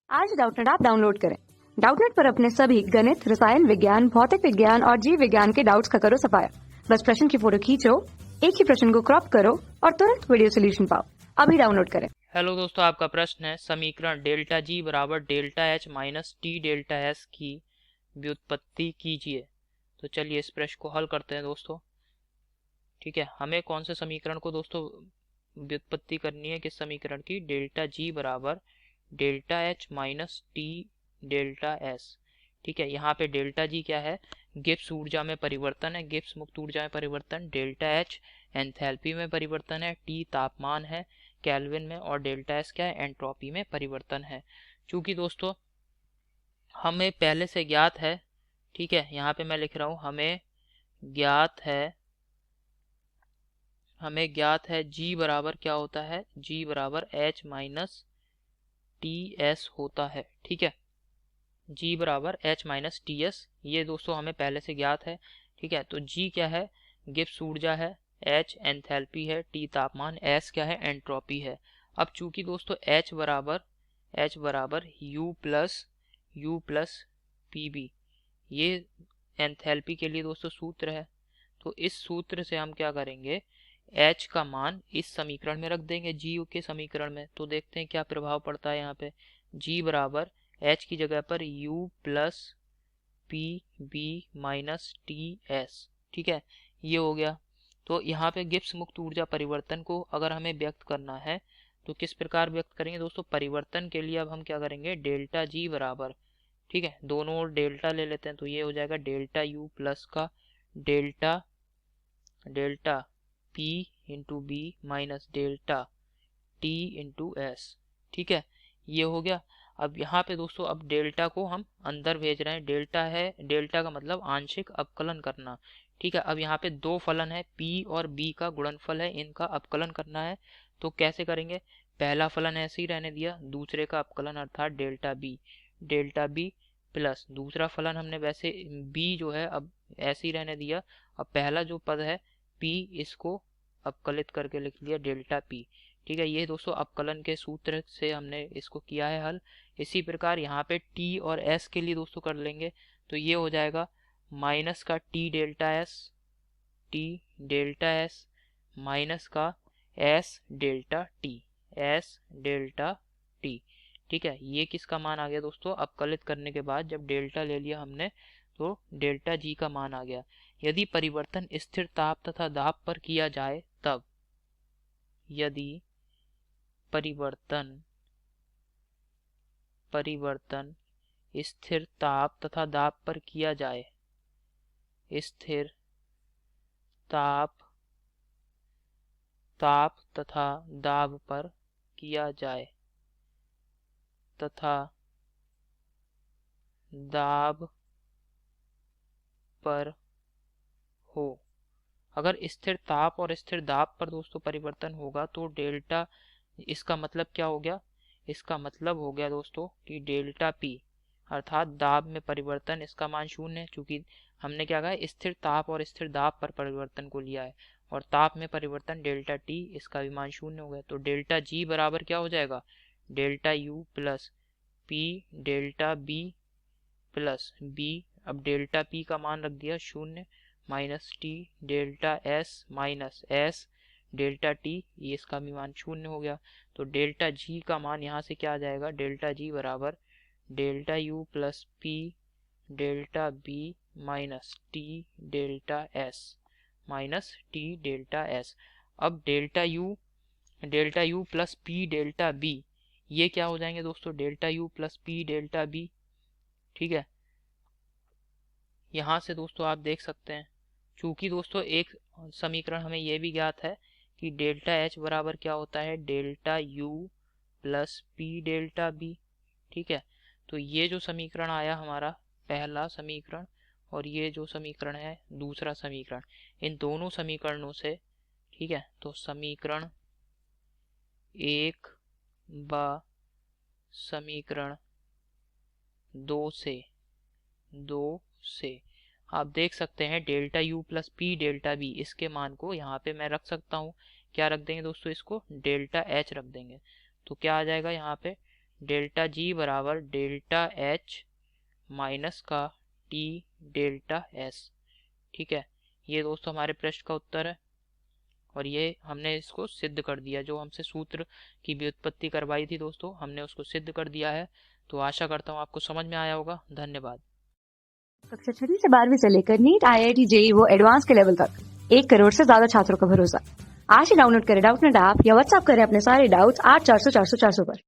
आज Doubtnut app download करें। Doubtnut पर अपने सभी गणित, रसायन विज्ञान, भौतिक विज्ञान और जीव विज्ञान के डाउट्स का करो सफाया। बस प्रश्न की फोटो खींचो, एक ही प्रश्न को क्रॉप करो और तुरंत वीडियो सोल्यूशन पाओ। अभी डाउनलोड करें। हेलो दोस्तों, आपका प्रश्न है समीकरण डेल्टा जी बराबर delta H minus T delta S की व्युत्पत्ति कीजिए। तो चलिए इस प्रश्न को हल करते हैं दोस्तों। ठीक है, हमें कौन से समीकरण को दोस्तों व्युत्पत्ति करनी है, किस समीकरण की? डेल्टा जी बराबर delta H minus T delta S. ठीक है, यहाँ पे डेल्टा जी क्या है? गिब्स ऊर्जा में परिवर्तन है, गिब्स मुक्त ऊर्जा में परिवर्तन। डेल्टा एच एंथैल्पी में परिवर्तन है, टी तापमान है केल्विन में, और डेल्टा एस क्या है? एंट्रोपी में परिवर्तन है। चूंकि दोस्तों हमें पहले से ज्ञात है, ठीक है, यहाँ पे मैं लिख रहा हूँ हमें ज्ञात है g बराबर क्या होता है? g बराबर h माइनस टी एस होता है। ठीक है, g बराबर h माइनस टी एस, ये दोस्तों हमें पहले से ज्ञात है। ठीक है, तो g क्या है? गिब्स ऊर्जा है, h एंथैल्पी है, t तापमान, s क्या है? एंट्रोपी है। अब चूंकि दोस्तों h बराबर u प्लस पी बी, ये एंथैल्पी के लिए दोस्तों सूत्र है। तो इस सूत्र से हम क्या करेंगे? h का मान इस समीकरण में रख देंगे, g के समीकरण में। तो देखते हैं क्या प्रभाव पड़ता है यहाँ पे। g बराबर h की जगह पर u plus P B minus T S. ठीक है, ये हो गया। तो यहाँ पे गिब्स मुक्त ऊर्जा परिवर्तन को अगर हमें व्यक्त करना है तो किस प्रकार व्यक्त करेंगे दोस्तों? परिवर्तन के लिए अब हम क्या करेंगे? डेल्टा जी बराबर, ठीक है, दोनों ओर डेल्टा ले लेते हैं, तो ये हो जाएगा डेल्टा यू प्लस का delta P into B minus delta T into S. ठीक है, ये हो गया। अब यहाँ पे दोस्तों अब डेल्टा को हम अंदर भेज रहे हैं। डेल्टा है, डेल्टा का मतलब आंशिक अवकलन करना। ठीक है, अब यहाँ पे दो फलन है, p और b का गुणनफल है, इनका अवकलन करना है। तो कैसे करेंगे? पहला फलन ऐसे ही रहने दिया, दूसरे का अवकलन अर्थात डेल्टा बी प्लस दूसरा फलन हमने वैसे b जो है अब ऐसे ही रहने दिया। अब पहला जो पद है p, इसको अवकलित करके लिख लिया डेल्टा p। ठीक है, ये दोस्तों अवकलन के सूत्र से हमने इसको किया है हल। इसी प्रकार यहाँ पे t और s के लिए दोस्तों कर लेंगे। तो ये हो जाएगा माइनस का टी डेल्टा एस माइनस का एस डेल्टा टी। ठीक है, ये किसका मान आ गया दोस्तों? अवकलित करने के बाद जब डेल्टा ले लिया हमने तो डेल्टा जी का मान आ गया। यदि परिवर्तन स्थिर ताप तथा दाब पर किया जाए तब, यदि परिवर्तन स्थिर ताप तथा दाब पर किया जाए, स्थिर ताप तथा दाब पर किया जाए तथा दाब पर हो। अगर स्थिर ताप और स्थिर दाब पर दोस्तों परिवर्तन होगा तो डेल्टा, इसका मतलब क्या हो गया? इसका मतलब हो गया दोस्तों कि डेल्टा पी अर्थात दाब में परिवर्तन, इसका मान शून्य है। चूंकि हमने क्या कहा? स्थिर ताप और स्थिर दाब पर परिवर्तन को लिया है, और ताप में परिवर्तन डेल्टा टी, इसका भी मान शून्य हो गया। तो डेल्टा जी बराबर क्या हो जाएगा? Delta U plus P delta B plus B, अब डेल्टा पी का मान रख दिया शून्य, minus T delta S minus S delta T, ये इसका भी मान शून्य हो गया। तो डेल्टा जी का मान यहाँ से क्या आ जाएगा? डेल्टा जी बराबर delta U plus P delta B minus T delta S. अब delta U plus P delta B, ये क्या हो जाएंगे दोस्तों? Delta U plus P delta B. ठीक है, यहाँ से दोस्तों आप देख सकते हैं, चूंकि दोस्तों एक समीकरण हमें यह भी ज्ञात है कि डेल्टा एच बराबर क्या होता है? Delta U plus P delta B. ठीक है, तो ये जो समीकरण आया हमारा पहला समीकरण, और ये जो समीकरण है दूसरा समीकरण, इन दोनों समीकरणों से, ठीक है, तो समीकरण एक व समीकरण दो से आप देख सकते हैं delta U plus P delta B, इसके मान को यहाँ पे मैं रख सकता हूँ। क्या रख देंगे दोस्तों? इसको डेल्टा एच रख देंगे। तो क्या आ जाएगा यहाँ पे? डेल्टा जी बराबर डेल्टा एच माइनस का टी डेल्टा एस। ठीक है, ये दोस्तों हमारे प्रश्न का उत्तर है और ये हमने इसको सिद्ध कर दिया। जो हमसे सूत्र की व्युत्पत्ति करवाई थी दोस्तों, हमने उसको सिद्ध कर दिया है। तो आशा करता हूँ आपको समझ में आया होगा। धन्यवाद। कक्षा 6 से 12वीं से लेकर नीट, IIT, JEE वो एडवांस के लेवल तक 1 करोड़ से ज्यादा छात्रों का भरोसा। आज ही डाउनलोड करें डाउटनेट ऐप या व्हाट्सएप करें अपने सारे डाउट्स 8400 400 400 पर।